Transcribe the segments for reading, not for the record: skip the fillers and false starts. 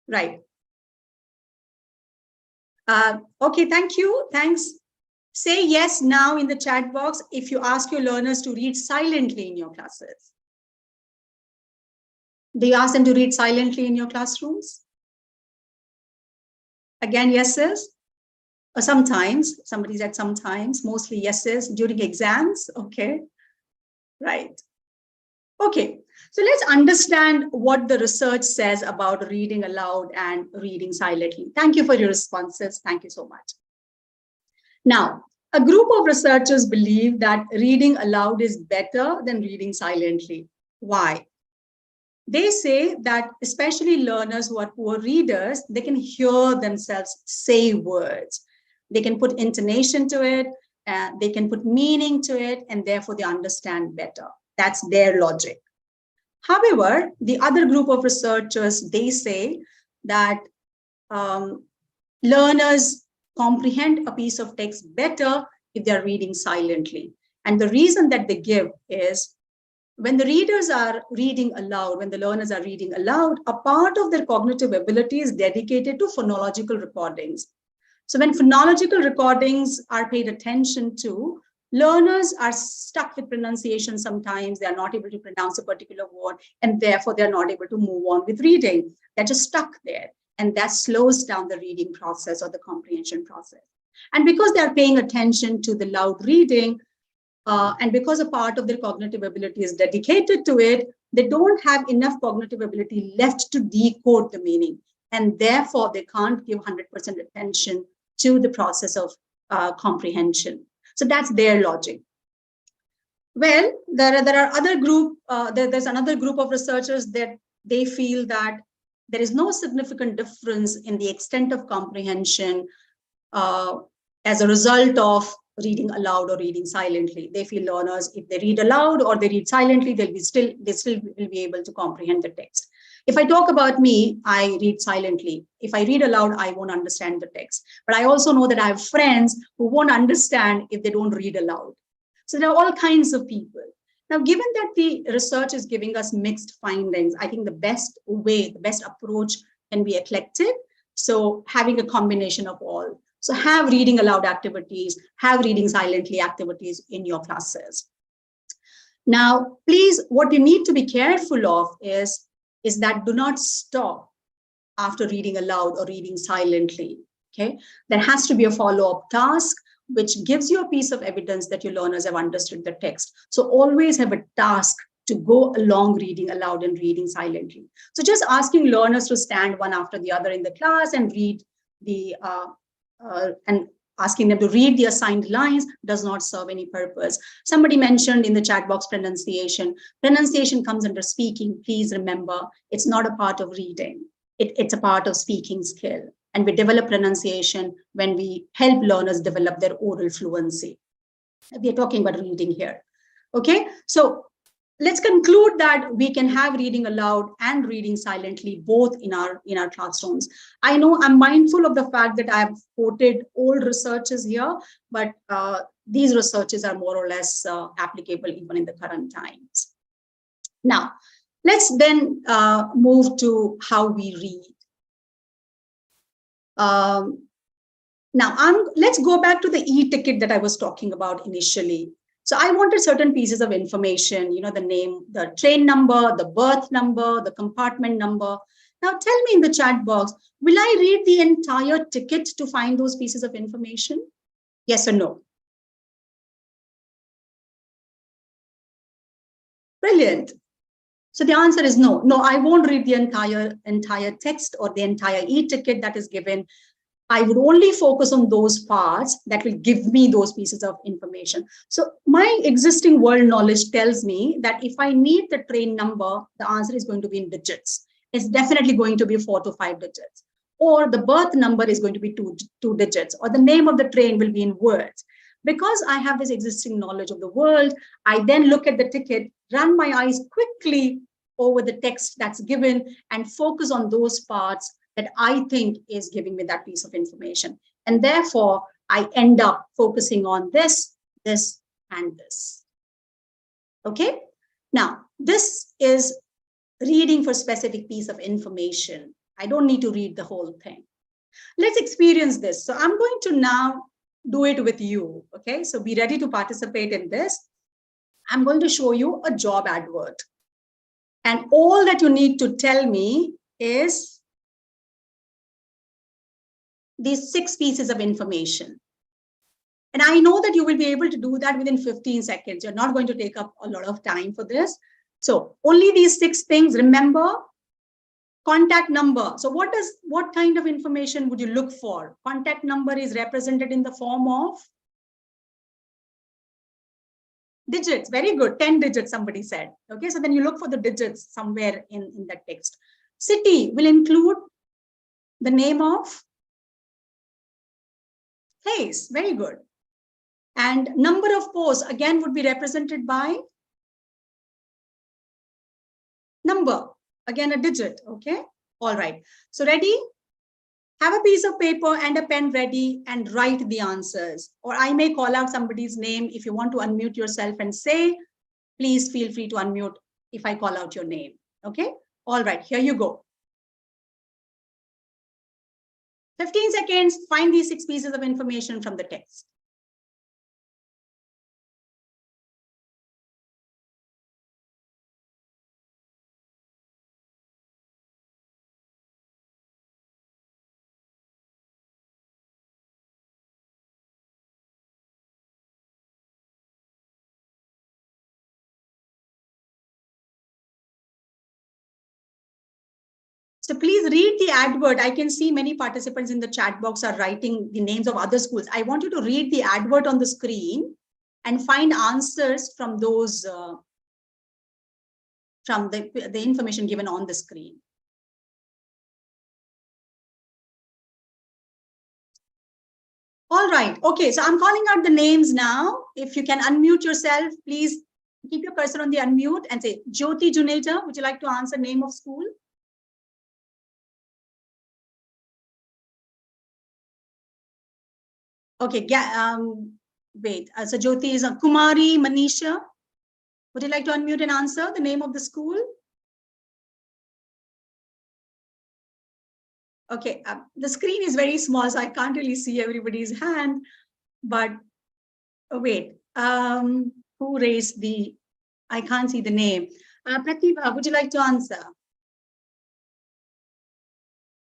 Right. Okay, thank you. Thanks. Say yes now in the chat box if you ask your learners to read silently in your classes. Do you ask them to read silently in your classrooms? Again, yeses? Or sometimes, somebody said sometimes, mostly yeses during exams. Okay, right. Okay, so let's understand what the research says about reading aloud and reading silently. Thank you for your responses. Thank you so much. Now, a group of researchers believe that reading aloud is better than reading silently. Why? They say that especially learners who are poor readers, they can hear themselves say words. They can put intonation to it, they can put meaning to it, and therefore they understand better. That's their logic. However, the other group of researchers, they say that learners comprehend a piece of text better if they're reading silently. And the reason that they give is when the readers are reading aloud, when the learners are reading aloud, a part of their cognitive ability is dedicated to phonological recordings. So when phonological recordings are paid attention to, learners are stuck with pronunciation sometimes. They are not able to pronounce a particular word, and therefore they're not able to move on with reading. They're just stuck there. And that slows down the reading process or the comprehension process. And because they're paying attention to the loud reading, and because a part of their cognitive ability is dedicated to it, they don't have enough cognitive ability left to decode the meaning. And therefore, they can't give 100% attention to the process of comprehension. So that's their logic. Well, there are other group, there's another group of researchers that they feel that there is no significant difference in the extent of comprehension as a result of reading aloud or reading silently. They feel learners, if they read aloud or they read silently, they still will be able to comprehend the text. If I talk about me, I read silently. If I read aloud, I won't understand the text. But I also know that I have friends who won't understand if they don't read aloud. So there are all kinds of people. Now, given that the research is giving us mixed findings, I think the best way, the best approach can be eclectic. So having a combination of all. So have reading aloud activities, have reading silently activities in your classes. Now, please, what you need to be careful of is that do not stop after reading aloud or reading silently. Okay, there has to be a follow-up task which gives you a piece of evidence that your learners have understood the text. So always have a task to go along reading aloud and reading silently. So just asking learners to stand one after the other in the class and read the and asking them to read the assigned lines does not serve any purpose. Somebody mentioned in the chat box pronunciation. Pronunciation comes under speaking. Please remember, it's not a part of reading. It's a part of speaking skill. And we develop pronunciation when we help learners develop their oral fluency. We are talking about reading here. Okay, so let's conclude that we can have reading aloud and reading silently both in our classrooms. I know I'm mindful of the fact that I've quoted old researches here, but these researches are more or less applicable even in the current times. Now, let's then move to how we read. Now, let's go back to the e-ticket that I was talking about initially. So I wanted certain pieces of information, the name, the train number, the berth number, the compartment number. Now tell me in the chat box, will I read the entire ticket to find those pieces of information? Yes or no? Brilliant. So the answer is no. No, I won't read the entire text or the entire e-ticket that is given. I would only focus on those parts that will give me those pieces of information. So my existing world knowledge tells me that if I need the train number, the answer is going to be in digits. It's definitely going to be 4 to 5 digits. Or the berth number is going to be two digits. Or the name of the train will be in words. Because I have this existing knowledge of the world, I then look at the ticket, run my eyes quickly over the text that's given, and focus on those parts that I think is giving me that piece of information. And therefore, I end up focusing on this, this, and this. Okay? Now, this is reading for specific piece of information. I don't need to read the whole thing. Let's experience this. So I'm going to now do it with you. Okay, so be ready to participate in this. I'm going to show you a job advert. And all that you need to tell me is these 6 pieces of information. And I know that you will be able to do that within 15 seconds. You're not going to take up a lot of time for this. So only these 6 things. Remember, contact number. So what kind of information would you look for? Contact number is represented in the form of digits. Very good. 10 digits, somebody said. Okay, so then you look for the digits somewhere in that text. City will include the name of place. Very good. And number of posts, again, would be represented by number. Again, a digit. Okay. All right. So ready? Have a piece of paper and a pen ready and write the answers. Or I may call out somebody's name. If you want to unmute yourself and say, please feel free to unmute if I call out your name. Okay. All right. Here you go. 15 seconds. Find these 6 pieces of information from the text. So please read the advert. I can see many participants in the chat box are writing the names of other schools. I want you to read the advert on the screen and find answers from those, from the information given on the screen. All right. Okay. So I'm calling out the names now. If you can unmute yourself, please keep your cursor on the unmute and say, Jyoti Juneja, would you like to answer name of school? Okay. Wait. So Jyoti is a Kumari, Manisha. Would you like to unmute and answer the name of the school? Okay, the screen is very small, so I can't really see everybody's hand. But wait, who raised the? I can't see the name. Pratibha, would you like to answer?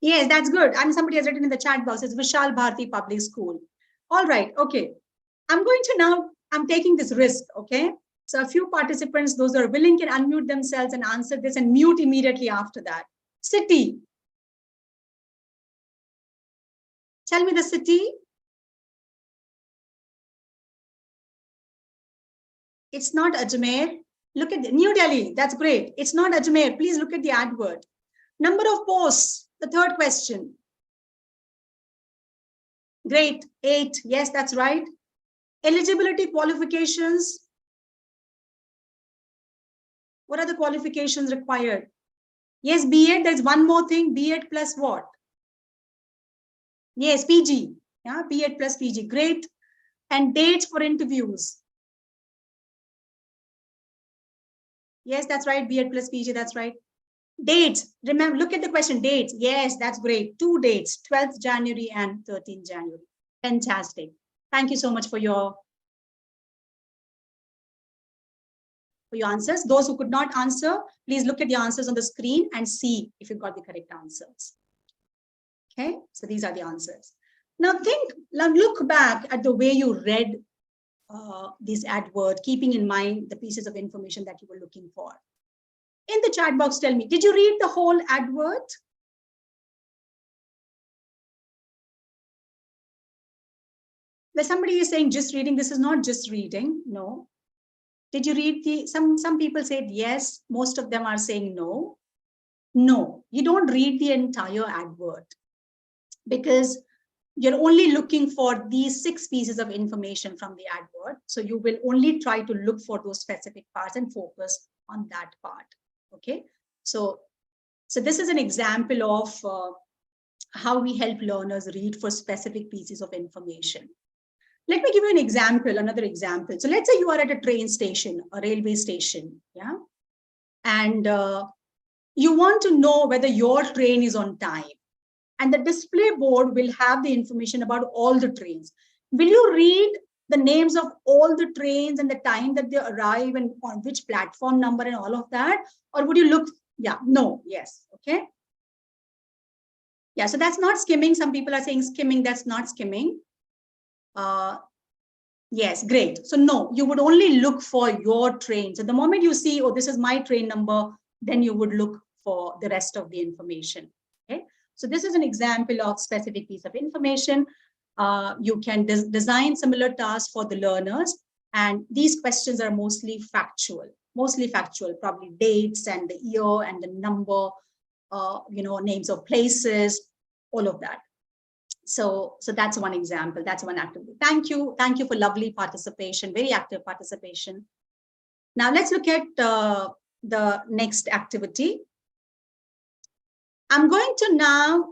Yes, that's good. And somebody has written in the chat box. It's Vishal Bharati Public School. All right. Okay, I'm going to now. I'm taking this risk. Okay. So a few participants, those who are willing, can unmute themselves and answer this and mute immediately after that. City. Tell me the city. It's not Ajmer. Look at New Delhi. That's great. It's not Ajmer. Please look at the advert. Number of posts. The third question. Great. 8. Yes, that's right. Eligibility qualifications. What are the qualifications required? Yes, B.Ed. There's one more thing. B.Ed plus what? Yes, PG. Yeah, B.Ed plus PG. Great. And dates for interviews. Yes, that's right. B.Ed plus PG. That's right. Dates. Remember, look at the question. Dates. Yes, that's great. 2 dates, 12th January and 13th January. Fantastic. Thank you so much for your answers. Those who could not answer, please look at the answers on the screen and see if you got the correct answers. Okay, so these are the answers. Now look back at the way you read this advert, keeping in mind the pieces of information that you were looking for. In the chat box, tell me, did you read the whole advert? There's somebody is saying just reading. This is not just reading. No. Did you read the, some people said yes. Most of them are saying no. No, you don't read the entire advert because you're only looking for these 6 pieces of information from the advert. So you will only try to look for those specific parts and focus on that part. Okay. So this is an example of how we help learners read for specific pieces of information. Let me give you an example, another example. So let's say you are at a train station, a railway station, yeah? And You want to know whether your train is on time. And the display board will have the information about all the trains. Will you read the names of all the trains and the time that they arrive and on which platform number and all of that? Or would you look? Yeah, no, yes, okay. Yeah, so that's not skimming. Some people are saying skimming, that's not skimming. Yes, great. So no, you would only look for your train. So the moment you see, oh, this is my train number, then you would look for the rest of the information. Okay. So this is an example of specific piece of information. You can design similar tasks for the learners. And these questions are mostly factual, probably dates and the year and the number, names of places, all of that. So that's one example. That's one activity. Thank you for lovely participation, very active participation. Now let's look at the next activity. I'm going to now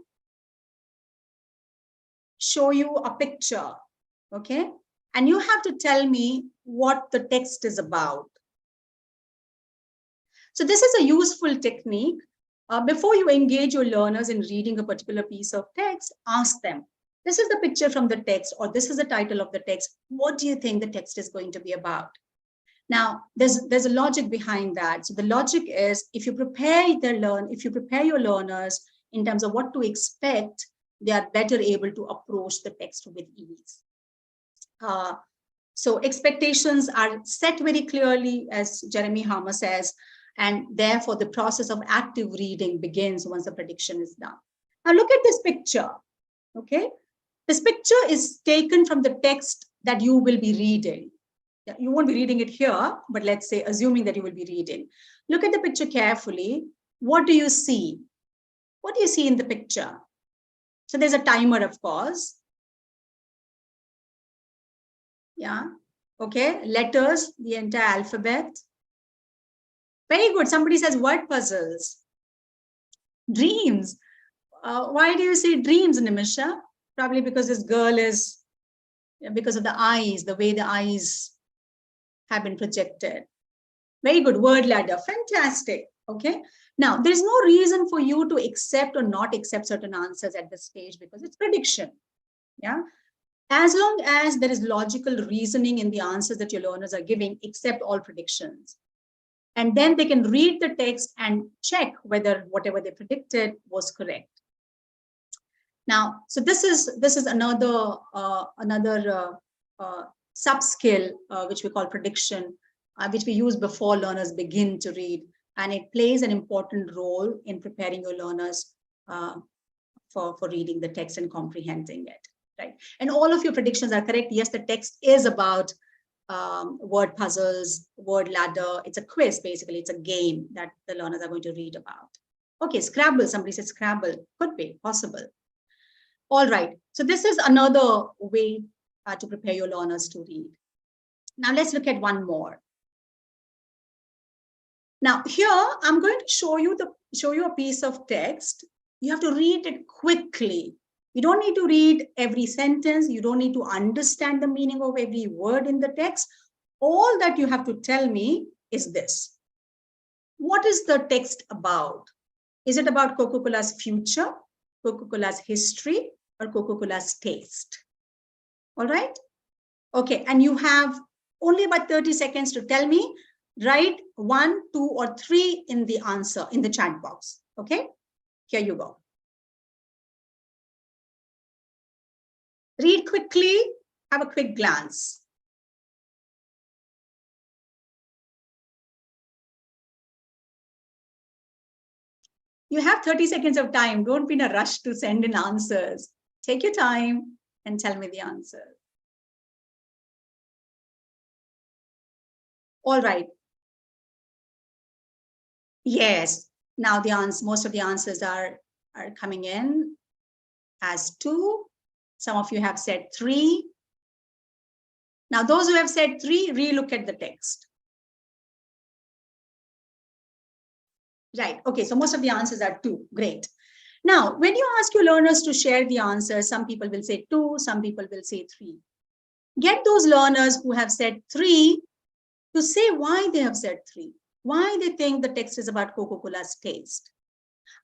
show you a picture, okay? And you have to tell me what the text is about. So this is a useful technique. Before you engage your learners in reading a particular piece of text, ask them, this is the picture from the text, or this is the title of the text. What do you think the text is going to be about? Now, there's a logic behind that. So the logic is, if you prepare your learners in terms of what to expect, they are better able to approach the text with ease. So expectations are set very clearly, as Jeremy Harmer says, and therefore the process of active reading begins once the prediction is done. Now look at this picture, okay? This picture is taken from the text that you will be reading. You won't be reading it here, but let's say, assuming that you will be reading. Look at the picture carefully. What do you see? What do you see in the picture? So there's a timer, of course. Yeah, okay, letters, the entire alphabet. Very good. Somebody says word puzzles. Dreams. Why do you say dreams, Nimisha? Probably because this girl is, because of the eyes, the way the eyes have been projected. Very good. Word ladder. Fantastic. Okay. Now, there's no reason for you to accept or not accept certain answers at this stage because it's prediction. Yeah. As long as there is logical reasoning in the answers that your learners are giving, accept all predictions. And then they can read the text and check whether whatever they predicted was correct. Now, so this is another subskill which we call prediction, which we use before learners begin to read, and it plays an important role in preparing your learners for reading the text and comprehending it. Right, and all of your predictions are correct. Yes, the text is about word puzzles, word ladder. It's a quiz, basically. It's a game that the learners are going to read about. Okay, Scrabble. Somebody said Scrabble. Could be possible. All right. So this is another way to prepare your learners to read. Now let's look at one more. Now here I'm going to show you a piece of text. You have to read it quickly. You don't need to read every sentence. You don't need to understand the meaning of every word in the text. All that you have to tell me is this. What is the text about? Is it about Coca-Cola's future, Coca-Cola's history, or Coca-Cola's taste? All right? Okay, and you have only about 30 seconds to tell me. Write 1, 2, or 3 in the answer in the chat box. Okay, here you go. Read quickly, have a quick glance. You have 30 seconds of time. Don't be in a rush to send in answers. Take your time and tell me the answer. All right. Yes. Now the answer, most of the answers are coming in as 2. Some of you have said 3. Now, those who have said 3, relook at the text. Right. Okay. So most of the answers are 2. Great. Now, when you ask your learners to share the answers, some people will say 2, some people will say 3. Get those learners who have said 3 to say why they have said 3. why they think the text is about Coca-Cola's taste.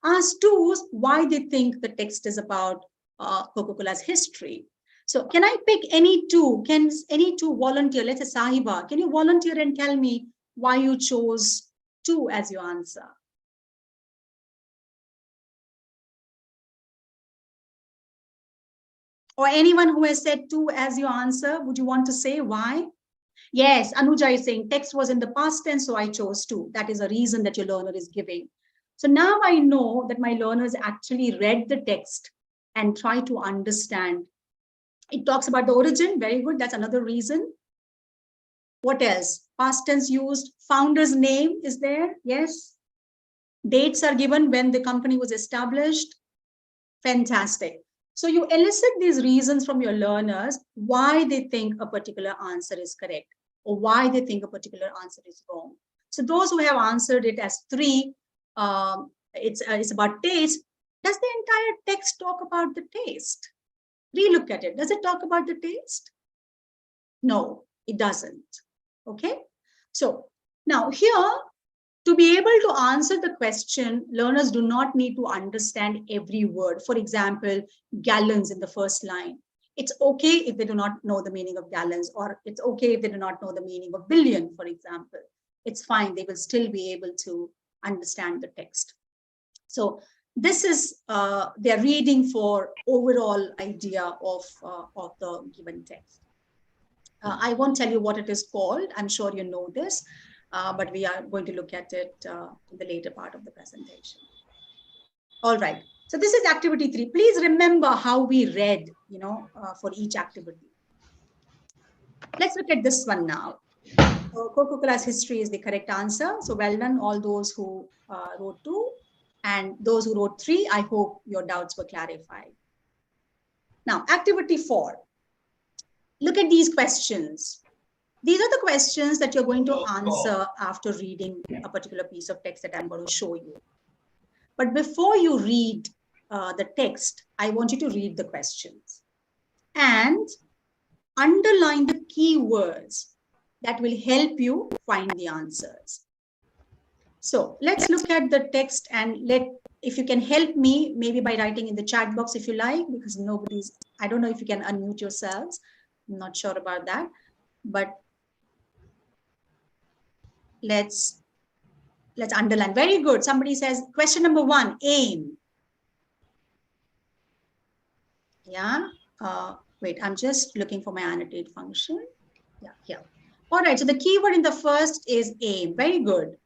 Ask twos why they think the text is about Coca-Cola's history. So can I pick any two? Can any two volunteer? Let's say Sahiba, can you volunteer and tell me why you chose two as your answer? Or anyone who has said two as your answer, would you want to say why? Yes, Anuja is saying text was in the past tense, so I chose two. That is a reason that your learner is giving. So now I know that my learners actually read the text and try to understand. It talks about the origin. Very good. That's another reason. What else? Past tense used. Founder's name is there. Yes. Dates are given when the company was established. Fantastic. So you elicit these reasons from your learners why they think a particular answer is correct or why they think a particular answer is wrong. So those who have answered it as three, it's about taste. Does the entire text talk about the taste? Relook at it. Does it talk about the taste? No, it doesn't. Okay. So now here, to be able to answer the question, learners do not need to understand every word. For example, gallons in the first line. It's okay if they do not know the meaning of gallons, or it's okay if they do not know the meaning of billion, for example. It's fine. They will still be able to understand the text. So this is their reading for overall idea of the given text. I won't tell you what it is called. I'm sure you know this. But we are going to look at it in the later part of the presentation. All right. So this is activity 3. Please remember how we read, for each activity. Let's look at this one now. So Coca-Cola's history is the correct answer. So well done, all those who wrote 2 and those who wrote 3. I hope your doubts were clarified. Now, activity 4. Look at these questions. These are the questions that you're going to answer after reading a particular piece of text that I'm going to show you. But before you read the text, I want you to read the questions and underline the key words that will help you find the answers. So let's look at the text, and if you can help me, maybe by writing in the chat box if you like, because I don't know if you can unmute yourselves. I'm not sure about that, but let's underline. Very good. Somebody says question number 1, aim. Yeah. Wait, I'm just looking for my annotate function. Yeah, here. All right. So the keyword in the first is aim. Very good.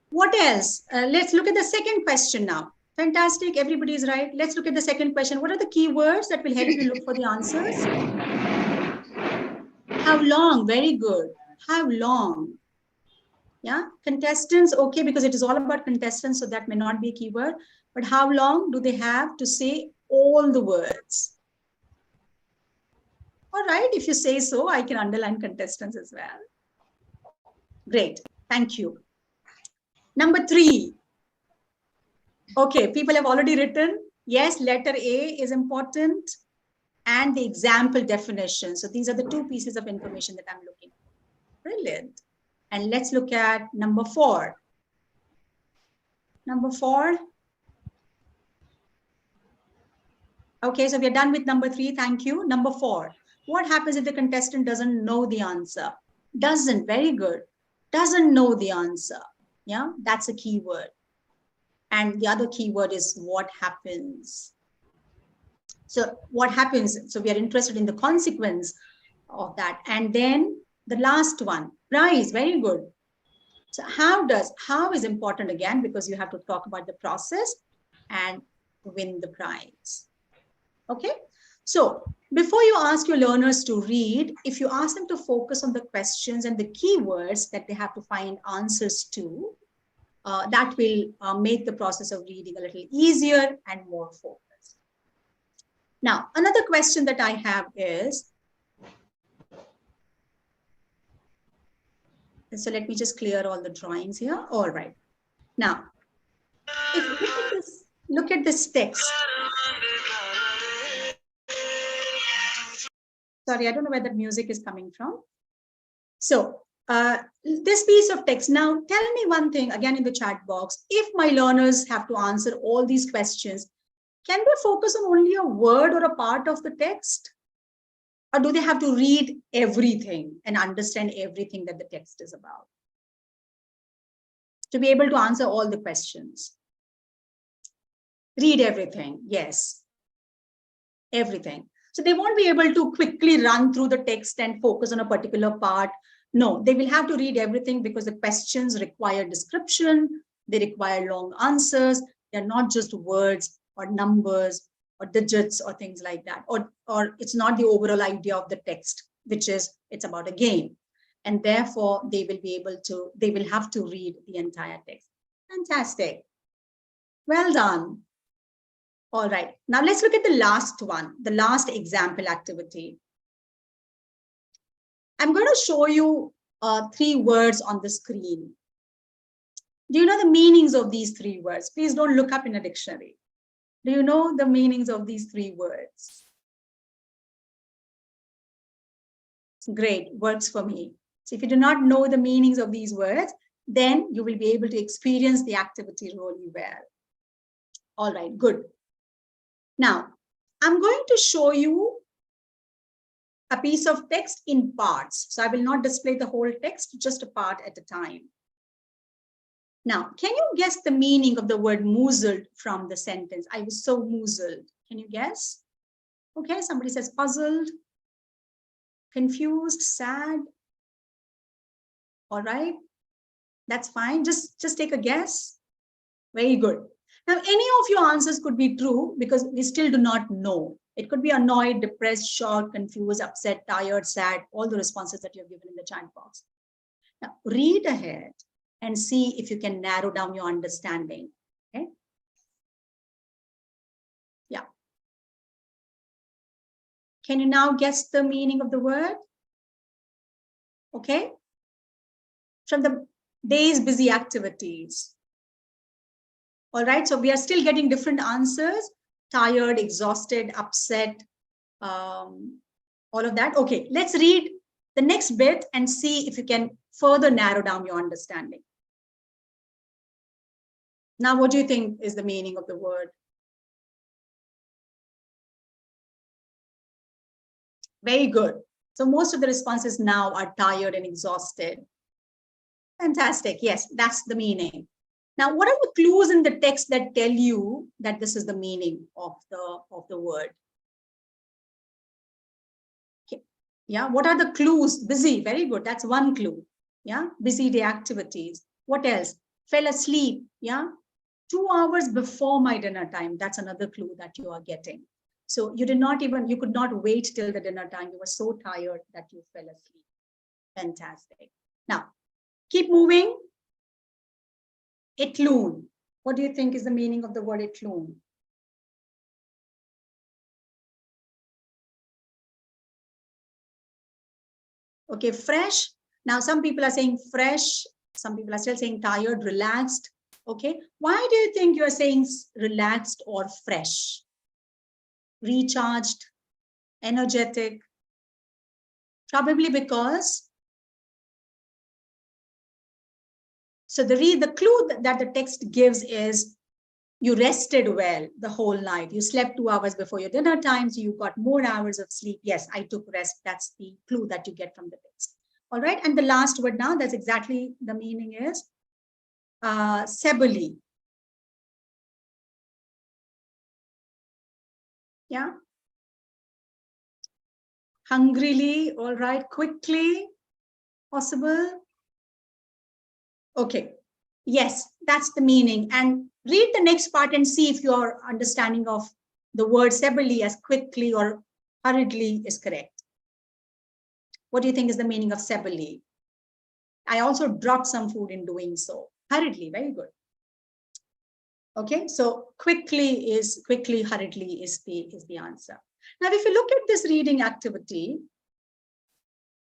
What else? Let's look at the second question now. Fantastic. Everybody is right. Let's look at the second question. What are the keywords that will help you look for the answers? How long? Very good. How long? Yeah, contestants, okay, because it is all about contestants, so that may not be a keyword. But how long do they have to say all the words? All right, if you say so, I can underline contestants as well. Great, thank you. Number 3. Okay, people have already written. Yes, letter A is important, and the example definition. So these are the 2 pieces of information that I'm looking for. Brilliant. And let's look at number 4. Number 4. Okay, so we're done with number 3. Thank you. Number 4. What happens if the contestant doesn't know the answer? Doesn't. Very good. Doesn't know the answer. Yeah, that's a keyword. And the other keyword is what happens. So what happens? So we are interested in the consequence of that. And then the last one, prize. Very good. So how is important again, because you have to talk about the process and win the prize. Okay. So before you ask your learners to read, if you ask them to focus on the questions and the keywords that they have to find answers to, that will make the process of reading a little easier and more focused. Now, another question that I have is, so let me just clear all the drawings here. All right. Now, look at this text. Sorry, I don't know where that music is coming from. So this piece of text. Now, tell me one thing again in the chat box. If my learners have to answer all these questions, can they focus on only a word or a part of the text? Or do they have to read everything and understand everything that the text is about to be able to answer all the questions? Read everything, yes, everything. So they won't be able to quickly run through the text and focus on a particular part. No, they will have to read everything because the questions require description, they require long answers. They're not just words or numbers or digits or things like that. Or it's not the overall idea of the text, which is it's about a game. And therefore, they will have to read the entire text. Fantastic. Well done. All right, now let's look at the last one, the last example activity. I'm going to show you 3 words on the screen. Do you know the meanings of these 3 words? Please don't look up in a dictionary. Do you know the meanings of these 3 words? Great, works for me. So if you do not know the meanings of these words, then you will be able to experience the activity really well. All right, good. Now, I'm going to show you a piece of text in parts. So I will not display the whole text, just a part at a time. Now, can you guess the meaning of the word moozled from the sentence? I was so moozled. Can you guess? Okay, somebody says puzzled, confused, sad. All right, that's fine. Just take a guess. Very good. Now, any of your answers could be true because we still do not know. It could be annoyed, depressed, shocked, confused, upset, tired, sad, all the responses that you have given in the chat box. Now, read ahead and see if you can narrow down your understanding. Okay? Yeah. Can you now guess the meaning of the word? Okay. From the day's busy activities. All right, so we are still getting different answers: tired, exhausted, upset, all of that. Okay, let's read the next bit and see if you can further narrow down your understanding. Now, what do you think is the meaning of the word? Very good. So most of the responses now are tired and exhausted. Fantastic. Yes, that's the meaning. Now, what are the clues in the text that tell you that this is the meaning of the word? Okay. Yeah, what are the clues? Busy, very good. That's one clue. Yeah, busy day activities. What else? Fell asleep. Yeah, 2 hours before my dinner time. That's another clue that you are getting. So you could not wait till the dinner time. You were so tired that you fell asleep. Fantastic. Now, keep moving. Itloon. What do you think is the meaning of the word itloon? Okay, fresh. Now, some people are saying fresh. Some people are still saying tired, relaxed. Okay, why do you think you're saying relaxed or fresh? Recharged, energetic? Probably because so the clue that the text gives is you rested well the whole night. You slept 2 hours before your dinner time, so you got more hours of sleep. Yes, I took rest. That's the clue that you get from the text. All right, and the last word now, that's exactly the meaning is sebally. Yeah. Hungrily, all right, quickly, possible. Okay, yes, that's the meaning. And read the next part and see if your understanding of the word sebally as quickly or hurriedly is correct. What do you think is the meaning of sebally? I also dropped some food in doing so. Hurriedly, very good. Okay, so quickly, hurriedly is the answer. Now, if you look at this reading activity,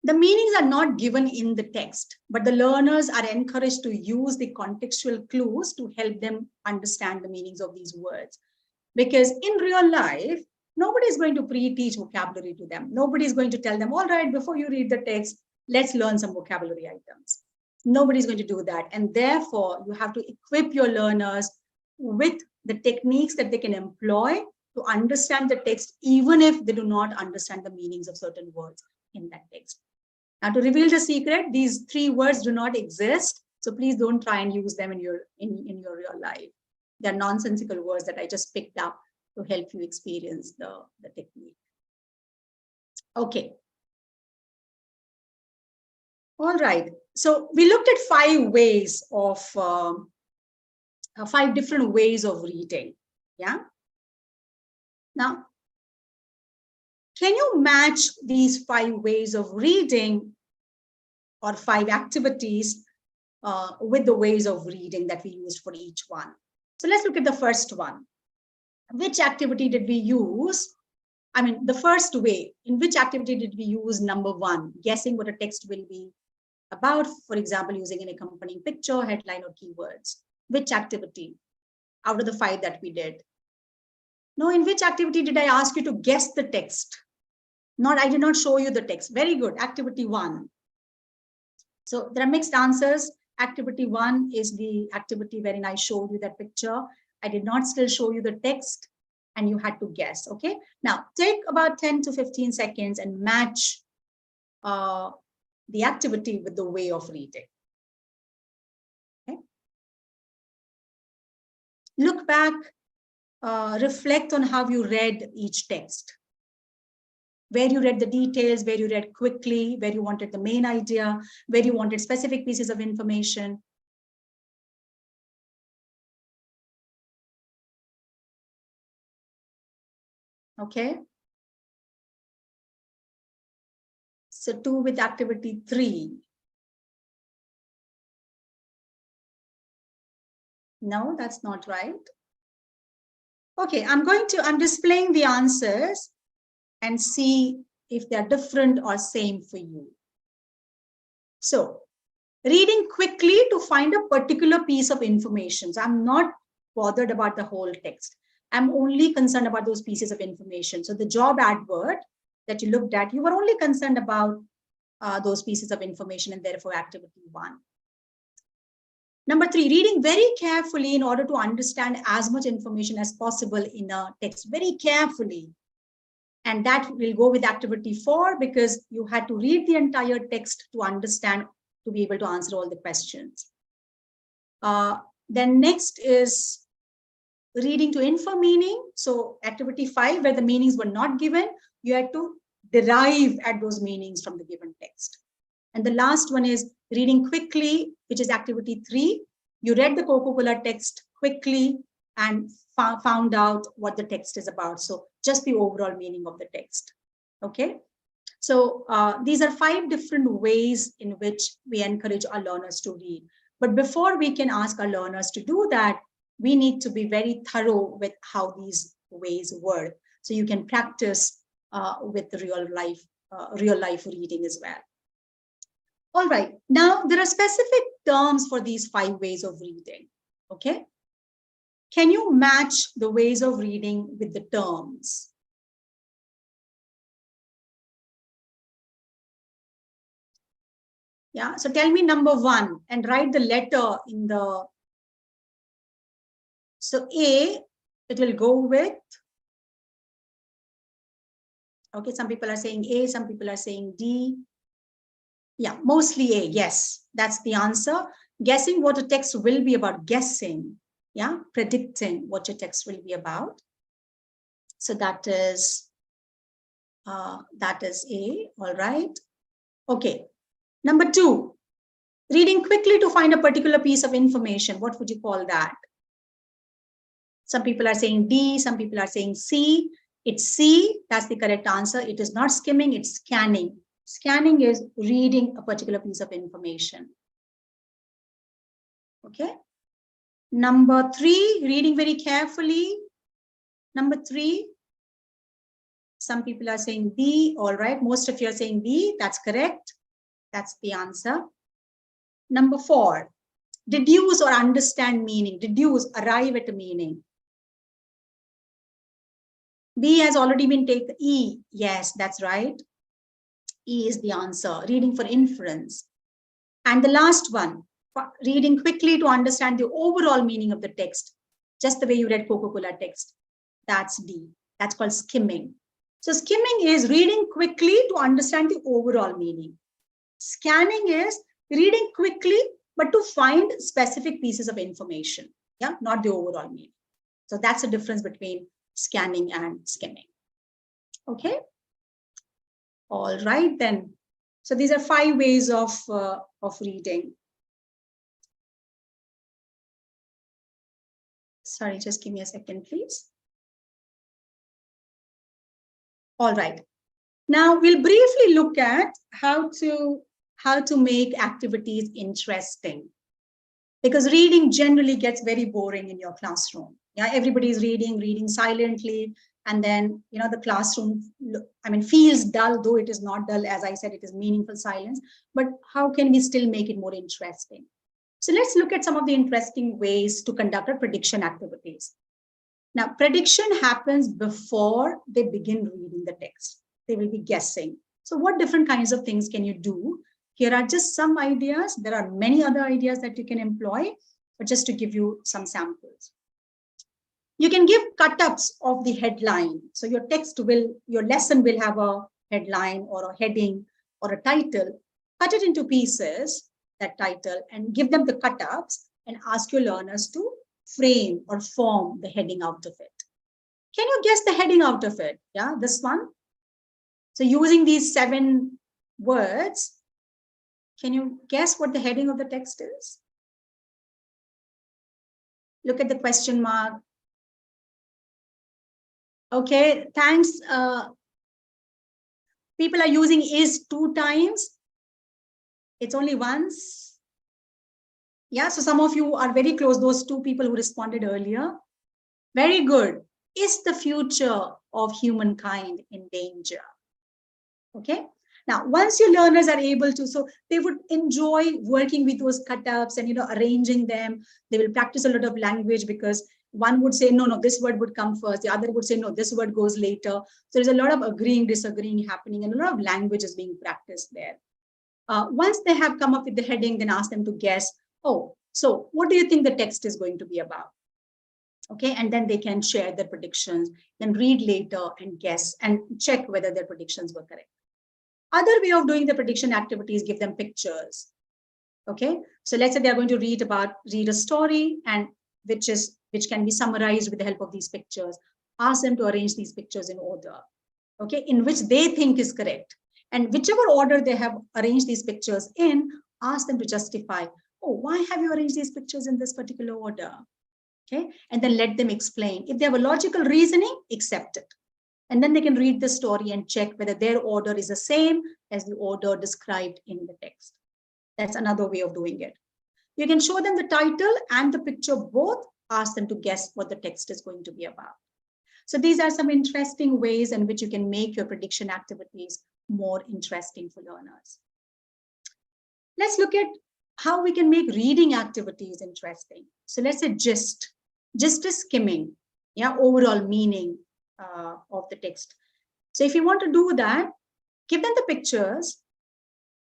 the meanings are not given in the text, but the learners are encouraged to use the contextual clues to help them understand the meanings of these words. Because in real life, nobody is going to pre-teach vocabulary to them. Nobody is going to tell them, all right, before you read the text, let's learn some vocabulary items. Nobody's going to do that. And therefore, you have to equip your learners with the techniques that they can employ to understand the text, even if they do not understand the meanings of certain words in that text. Now, to reveal the secret, these 3 words do not exist. So please don't try and use them in your real life. They're nonsensical words that I just picked up to help you experience the technique. Okay. All right. So we looked at 5 ways of 5 different ways of reading. Yeah. Now, can you match these 5 ways of reading or 5 activities with the ways of reading that we used for each one? So let's look at the first one. Which activity did we use? I mean, the first way, in which activity did we use number 1, guessing what a text will be about, for example, using an accompanying picture, headline, or keywords? Which activity out of the 5 that we did? No, in which activity did I ask you to guess the text? Not, I did not show you the text. Very good, activity 1. So there are mixed answers. Activity 1 is the activity wherein I showed you that picture. I did not still show you the text and you had to guess, okay? Now, take about 10 to 15 seconds and match the activity with the way of reading. Okay? Look back, reflect on how you read each text. Where you read the details, where you read quickly, where you wanted the main idea, where you wanted specific pieces of information. Okay. So 2 with activity 3. No, that's not right. Okay, I'm displaying the answers and see if they're different or same for you. So, reading quickly to find a particular piece of information. So I'm not bothered about the whole text. I'm only concerned about those pieces of information. So the job advert that you looked at, you were only concerned about those pieces of information, and therefore activity 1. Number 3, reading very carefully in order to understand as much information as possible in a text, very carefully. And that will go with activity 4 because you had to read the entire text to understand, to be able to answer all the questions. Then next is reading to infer meaning. So activity 5, where the meanings were not given, you had to derive at those meanings from the given text. And the last one is reading quickly, which is activity 3. You read the Coca-Cola text quickly and found out what the text is about. So just the overall meaning of the text. Okay. So these are 5 different ways in which we encourage our learners to read. But before we can ask our learners to do that, we need to be very thorough with how these ways work. So you can practice with the real life reading as well. All right, now there are specific terms for these 5 ways of reading, okay? Can you match the ways of reading with the terms? Yeah, so tell me number 1 and write the letter in the, so A, it will go with, okay, some people are saying A, some people are saying D. Yeah, mostly A, yes, that's the answer. Guessing what a text will be about, guessing, yeah, predicting what your text will be about. So that is A, all right. Okay, number 2, reading quickly to find a particular piece of information. What would you call that? Some people are saying D, some people are saying C. It's C, that's the correct answer. It is not skimming, it's scanning. Scanning is reading a particular piece of information. Okay. Number 3, reading very carefully. Number 3, some people are saying B, all right. Most of you are saying B, that's correct. That's the answer. Number 4, deduce or understand meaning. Deduce, arrive at a meaning. B has already been taken. E, yes, that's right. E is the answer, reading for inference. And the last one, reading quickly to understand the overall meaning of the text, just the way you read Coca-Cola text. That's D. That's called skimming. So skimming is reading quickly to understand the overall meaning. Scanning is reading quickly, but to find specific pieces of information, yeah, not the overall meaning. So that's the difference between scanning and skimming. Okay. All right, then. So these are 5 ways of reading. Sorry, just give me a second, please. All right. Now we'll briefly look at how to make activities interesting, because reading generally gets very boring in your classroom. Yeah, everybody's reading silently, and then the classroom, feels dull, though it is not dull. As I said, it is meaningful silence. But how can we still make it more interesting? So let's look at some of the interesting ways to conduct our prediction activities. Now, prediction happens before they begin reading the text. They will be guessing. So what different kinds of things can you do? Here are just some ideas. There are many other ideas that you can employ, but just to give you some samples. You can give cut-ups of the headline. So your lesson will have a headline or a heading or a title. Cut it into pieces, that title, and give them the cut-ups and ask your learners to frame or form the heading out of it. Can you guess the heading out of it? Yeah, this one. So using these 7 words, can you guess what the heading of the text is? Look at the question mark. Okay, thanks. People are using is 2 times. It's only once. Yeah, so some of you are very close, those 2 people who responded earlier. Very good. Is the future of humankind in danger? Okay. Now, once your learners are able to, so they would enjoy working with those cut-ups and arranging them. They will practice a lot of language, because one would say, no, this word would come first. The other would say, no, this word goes later. So there's a lot of agreeing, disagreeing happening, and a lot of language is being practiced there. Once they have come up with the heading, then ask them to guess, oh, so what do you think the text is going to be about? Okay, and then they can share their predictions, then read later and guess and check whether their predictions were correct. Other way of doing the prediction activities, give them pictures. Okay, so let's say they're going to read a story, and which can be summarized with the help of these pictures. Ask them to arrange these pictures in order, okay, in which they think is correct. And whichever order they have arranged these pictures in, ask them to justify, oh, why have you arranged these pictures in this particular order? Okay, and then let them explain. If they have a logical reasoning, accept it. And then they can read the story and check whether their order is the same as the order described in the text. That's another way of doing it. You can show them the title and the picture both, ask them to guess what the text is going to be about. So these are some interesting ways in which you can make your prediction activities more interesting for learners. Let's look at how we can make reading activities interesting. So let's say gist. Gist is skimming, yeah, overall meaning of the text. So if you want to do that, give them the pictures,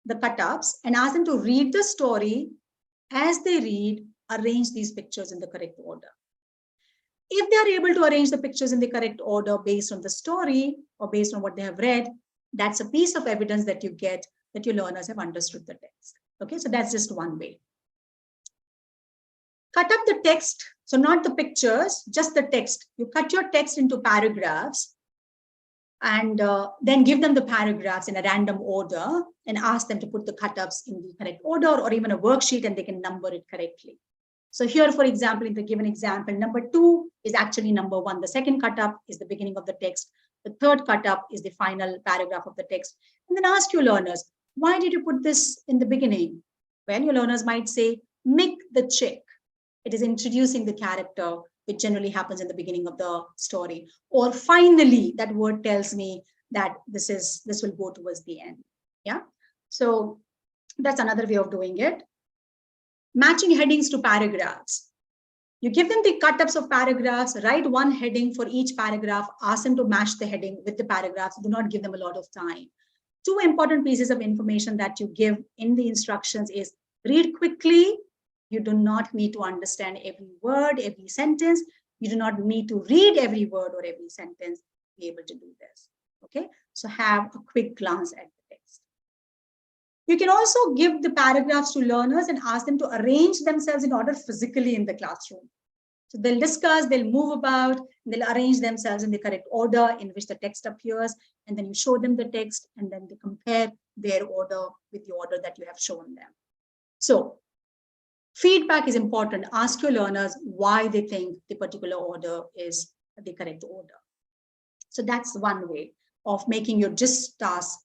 the cut-ups, and ask them to read the story. As they read, arrange these pictures in the correct order. If they are able to arrange the pictures in the correct order based on the story or based on what they have read, that's a piece of evidence that you get that your learners have understood the text. Okay, so that's just one way. Cut up the text. So not the pictures, just the text. You cut your text into paragraphs and then give them the paragraphs in a random order and ask them to put the cut-ups in the correct order, or even a worksheet, and they can number it correctly. So here, for example, in the given example, number 2 is actually number 1. The second cut-up is the beginning of the text. The third cut-up is the final paragraph of the text. And then ask your learners, why did you put this in the beginning? Well, your learners might say, Mick the chick. It is introducing the character, which generally happens in the beginning of the story. Or finally, that word tells me that this will go towards the end. Yeah. So that's another way of doing it. Matching headings to paragraphs. You give them the cut-ups of paragraphs, write one heading for each paragraph, ask them to match the heading with the paragraphs. Do not give them a lot of time. two important pieces of information that you give in the instructions is read quickly. You do not need to understand every word, every sentence. You do not need to read every word or every sentence to be able to do this. Okay, so have a quick glance at the text. You can also give the paragraphs to learners and ask them to arrange themselves in order physically in the classroom. So they'll discuss, they'll move about, they'll arrange themselves in the correct order in which the text appears, and then you show them the text, and then they compare their order with the order that you have shown them. So feedback is important. Ask your learners why they think the particular order is the correct order. So that's one way of making your GIST task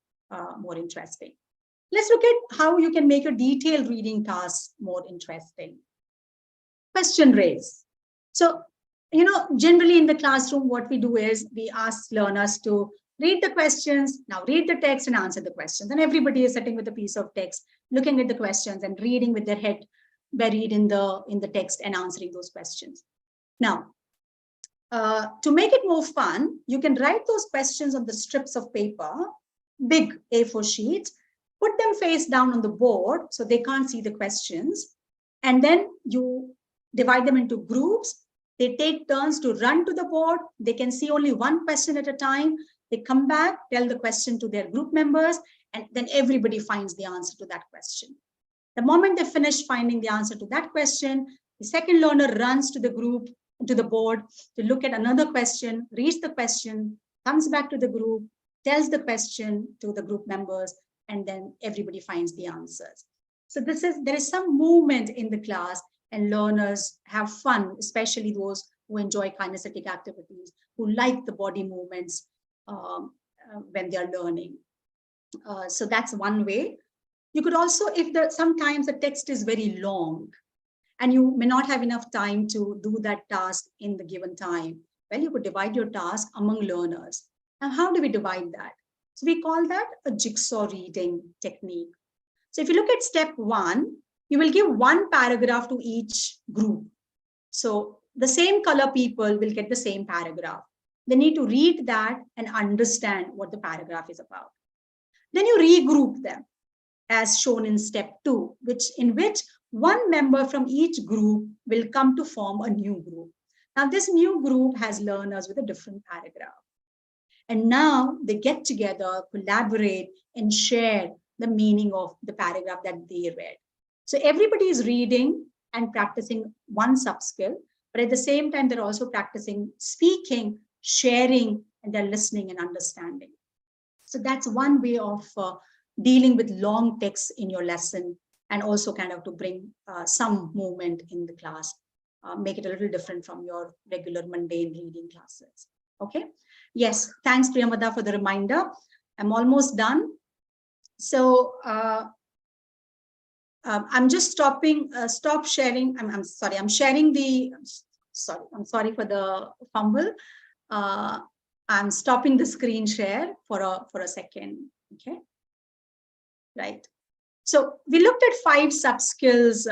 more interesting. Let's look at how you can make your detailed reading tasks more interesting. Question raise. So, generally in the classroom, what we do is we ask learners to read the questions, now read the text and answer the questions. And everybody is sitting with a piece of text, looking at the questions and reading with their head buried in the text and answering those questions. Now, to make it more fun, you can write those questions on the strips of paper, big A4 sheets, put them face down on the board so they can't see the questions. And then you divide them into groups. They take turns to run to the board. They can see only one question at a time. They come back, tell the question to their group members, and then everybody finds the answer to that question. The moment they finish finding the answer to that question, the second learner runs to the group, to the board to look at another question, reads the question, comes back to the group, tells the question to the group members, and then everybody finds the answers. So there is some movement in the class, and learners have fun, especially those who enjoy kinesthetic activities, who like the body movements when they are learning. So that's one way. You could also, sometimes the text is very long and you may not have enough time to do that task in the given time, well, you could divide your task among learners. Now, how do we divide that? So we call that a jigsaw reading technique. So if you look at step 1, you will give one paragraph to each group. So the same color people will get the same paragraph. They need to read that and understand what the paragraph is about. Then you regroup them as shown in step 2, in which one member from each group will come to form a new group. Now this new group has learners with a different paragraph. And now they get together, collaborate, and share the meaning of the paragraph that they read. So everybody is reading and practicing one subskill, but at the same time, they're also practicing speaking, sharing, and they're listening and understanding. So that's one way of dealing with long texts in your lesson, and also kind of to bring some movement in the class, make it a little different from your regular mundane reading classes. Okay. Yes. Thanks, Priyamada, for the reminder. I'm almost done. So I'm just stop sharing. I'm sorry. I'm sharing I'm sorry for the fumble. I'm stopping the screen share for a second. Okay. Right. So we looked at 5 subskills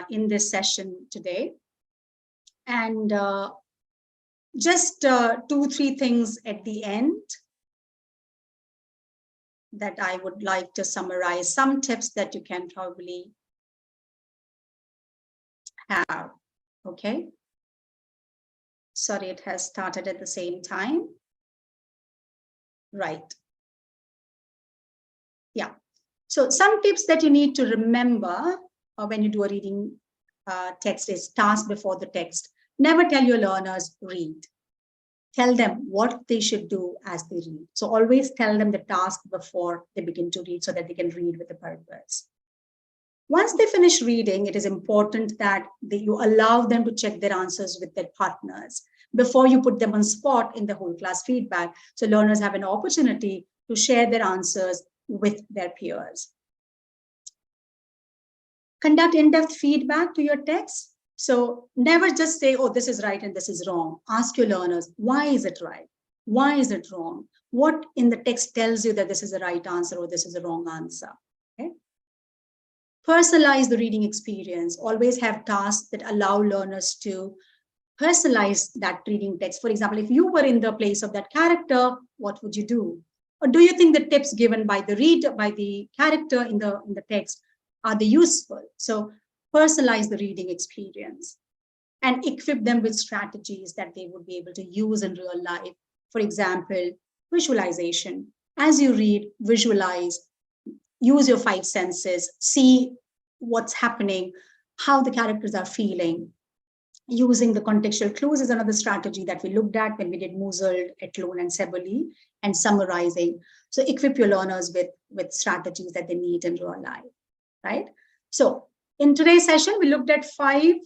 in this session today. And just 2-3 things at the end that I would like to summarize, some tips that you can probably have. Okay. Sorry, it has started at the same time. Right. Yeah. So some tips that you need to remember when you do a reading text is task before the text. Never tell your learners read. Tell them what they should do as they read. So always tell them the task before they begin to read so that they can read with a purpose. Once they finish reading, it is important that you allow them to check their answers with their partners before you put them on spot in the whole class feedback. So learners have an opportunity to share their answers with their peers. Conduct in-depth feedback to your text. So never just say, oh, this is right and this is wrong. Ask your learners, why is it right? Why is it wrong? What in the text tells you that this is the right answer or this is the wrong answer? Okay. Personalize the reading experience. Always have tasks that allow learners to personalize that reading text. For example, if you were in the place of that character, what would you do? Or do you think the tips given by the reader, by the character in the text, are they useful? So personalize the reading experience and equip them with strategies that they would be able to use in real life. For example, visualization. As you read, visualize, use your five senses, see what's happening, how the characters are feeling. Using the contextual clues is another strategy that we looked at when we did Muzzled, Etlon, and Sebeli, and summarizing. So equip your learners with strategies that they need in real life, right? So in today's session, we looked at five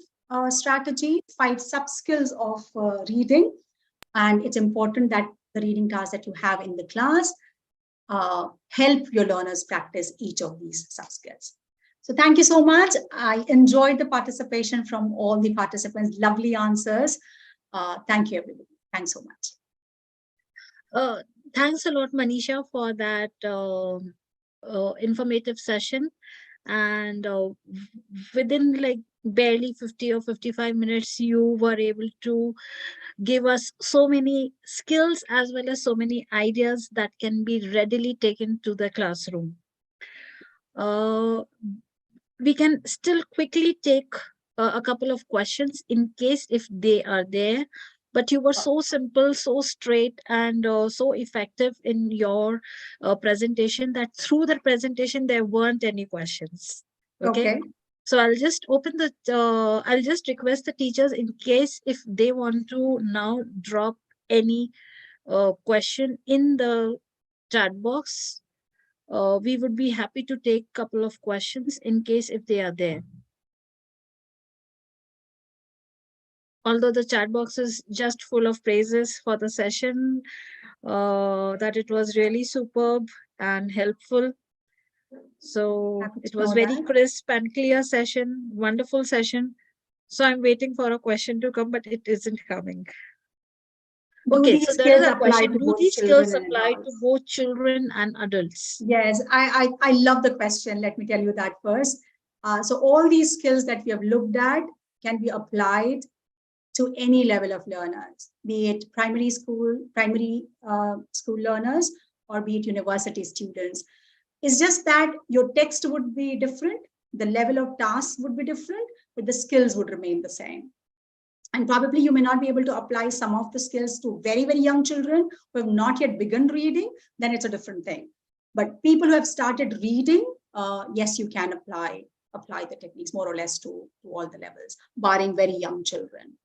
strategies, five sub-skills of reading. And it's important that the reading tasks that you have in the class help your learners practice each of these sub-skills. So thank you so much. I enjoyed the participation from all the participants. Lovely answers. Thank you, everybody. Thanks so much. Thanks a lot, Manisha, for that informative session. And within like barely 50 or 55 minutes, you were able to give us so many skills as well as so many ideas that can be readily taken to the classroom. We can still quickly take a couple of questions in case if they are there, but you were so simple, so straight, and so effective in your presentation that through the presentation there weren't any questions. Okay. So I'll just I'll just request the teachers in case if they want to now drop any question in the chat box. We would be happy to take a couple of questions in case if they are there. Although the chat box is just full of praises for the session, that it was really superb and helpful. So it was very crisp and clear session, wonderful session. So I'm waiting for a question to come, but it isn't coming. Okay, so there is a question. Do these skills apply to both children and adults? Yes, I love the question. Let me tell you that first. So all these skills that we have looked at can be applied to any level of learners, be it primary school learners, or be it university students. It's just that your text would be different, the level of tasks would be different, but the skills would remain the same. And probably you may not be able to apply some of the skills to very, very young children who have not yet begun reading, then it's a different thing. But people who have started reading, yes, you can apply the techniques more or less to all the levels, barring very young children.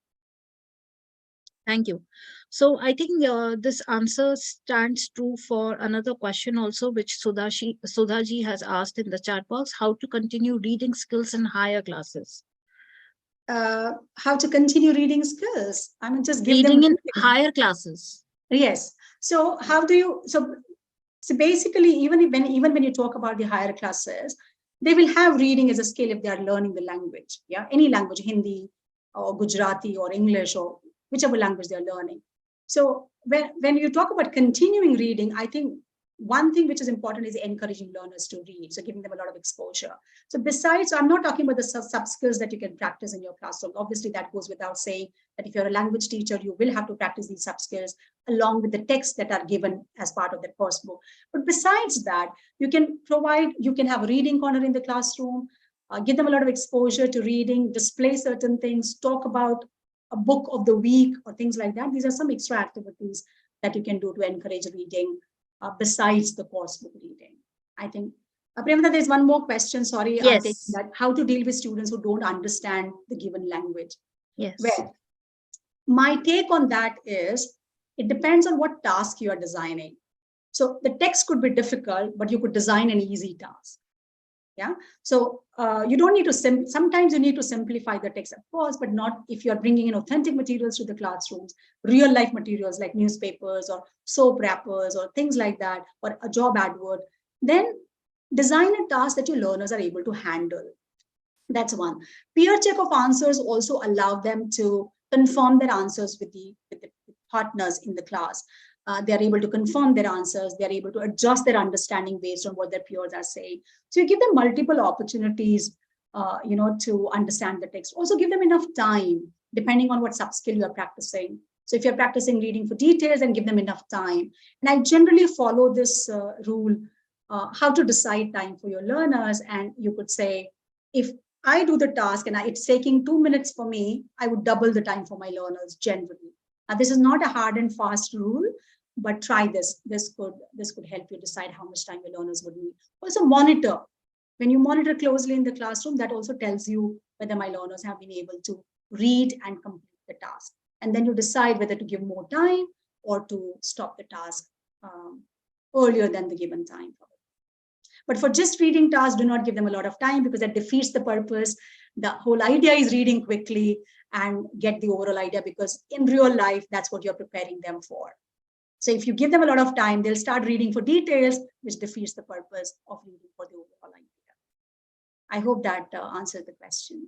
Thank you. So I think this answer stands true for another question also, which Sudhaji has asked in the chat box: how to continue reading skills in higher classes. How to continue reading skills? I mean, just give reading them in higher classes. Yes. So how do you? So basically, even when you talk about the higher classes, they will have reading as a skill if they are learning the language. Yeah, any language, Hindi or Gujarati or English or whichever language they are learning. So when you talk about continuing reading, I think one thing which is important is encouraging learners to read, so giving them a lot of exposure. So besides, I'm not talking about the sub skills that you can practice in your classroom. Obviously, that goes without saying that if you're a language teacher, you will have to practice these sub skills along with the texts that are given as part of that course book. But besides that, you can have a reading corner in the classroom, give them a lot of exposure to reading, display certain things, talk about a book of the week or things like that. These are some extra activities that you can do to encourage reading besides the course book reading. I think, Premada, there's one more question. Sorry, yes. that how to deal with students who don't understand the given language. Yes. Well, my take on that is it depends on what task you are designing. So the text could be difficult, but you could design an easy task. Yeah. So you don't need to, sometimes you need to simplify the text, of course, but not if you're bringing in authentic materials to the classrooms, real life materials like newspapers or soap wrappers or things like that, or a job advert, then design a task that your learners are able to handle. That's one. Peer check of answers also allow them to confirm their answers with the partners in the class. They are able to confirm their answers. They are able to adjust their understanding based on what their peers are saying. So you give them multiple opportunities, to understand the text. Also give them enough time, depending on what sub-skill you are practicing. So if you're practicing reading for details, then give them enough time. And I generally follow this rule, how to decide time for your learners. And you could say, if I do the task and it's taking 2 minutes for me, I would double the time for my learners generally. Now, this is not a hard and fast rule, but try this. This could help you decide how much time your learners would need. Also, monitor. When you monitor closely in the classroom, that also tells you whether my learners have been able to read and complete the task. And then you decide whether to give more time or to stop the task earlier than the given time. But for just reading tasks, do not give them a lot of time because that defeats the purpose. The whole idea is reading quickly and get the overall idea, because in real life, that's what you're preparing them for. So if you give them a lot of time, they'll start reading for details, which defeats the purpose of reading for the overall idea. I hope that answered the question.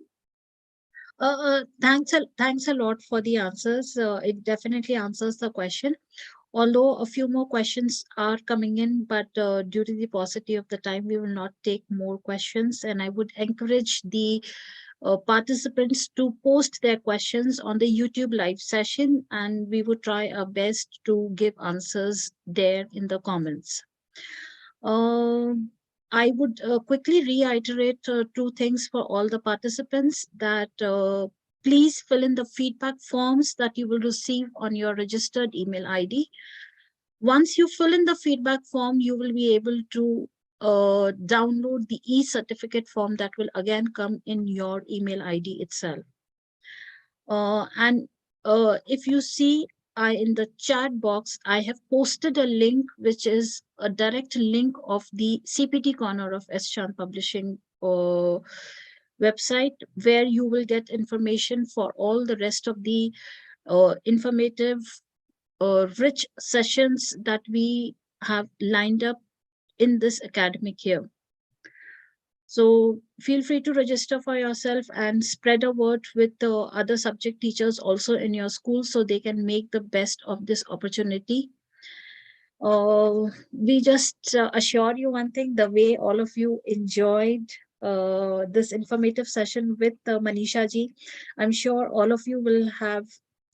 Thanks a lot for the answers. It definitely answers the question. Although a few more questions are coming in, but due to the paucity of the time, we will not take more questions. And I would encourage the participants to post their questions on the YouTube live session, and we would try our best to give answers there in the comments. I would quickly reiterate two things for all the participants, that please fill in the feedback forms that you will receive on your registered email ID. Once you fill in the feedback form, you will be able to download the e-certificate form that will again come in your email ID itself. And if you see, in the chat box, I have posted a link, which is a direct link of the CPD corner of S. Chand Publishing website, where you will get information for all the rest of the informative, rich sessions that we have lined up in this academic year. So feel free to register for yourself and spread a word with the other subject teachers also in your school, so they can make the best of this opportunity. We just assure you one thing: the way all of you enjoyed this informative session with Manisha ji, I'm sure all of you will have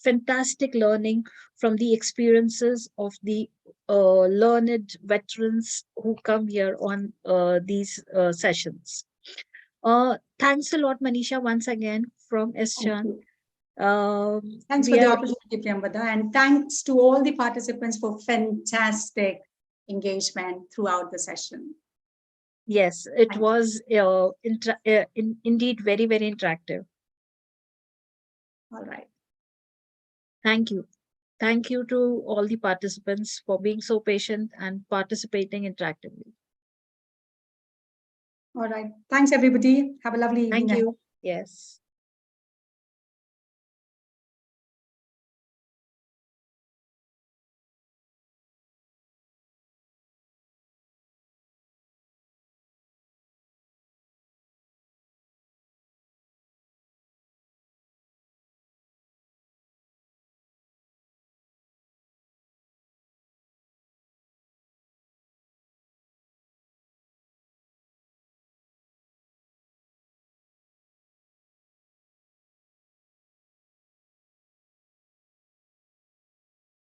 fantastic learning from the experiences of the learned veterans who come here on these sessions. Thanks a lot, Manisha, once again from S. Chand. Thanks for the opportunity, Priyambada, and thanks to all the participants for fantastic engagement throughout the session. Yes, it was indeed very, very interactive. All right. Thank you. Thank you to all the participants for being so patient and participating interactively. All right. Thanks, everybody. Have a lovely evening. Thank you. Yes.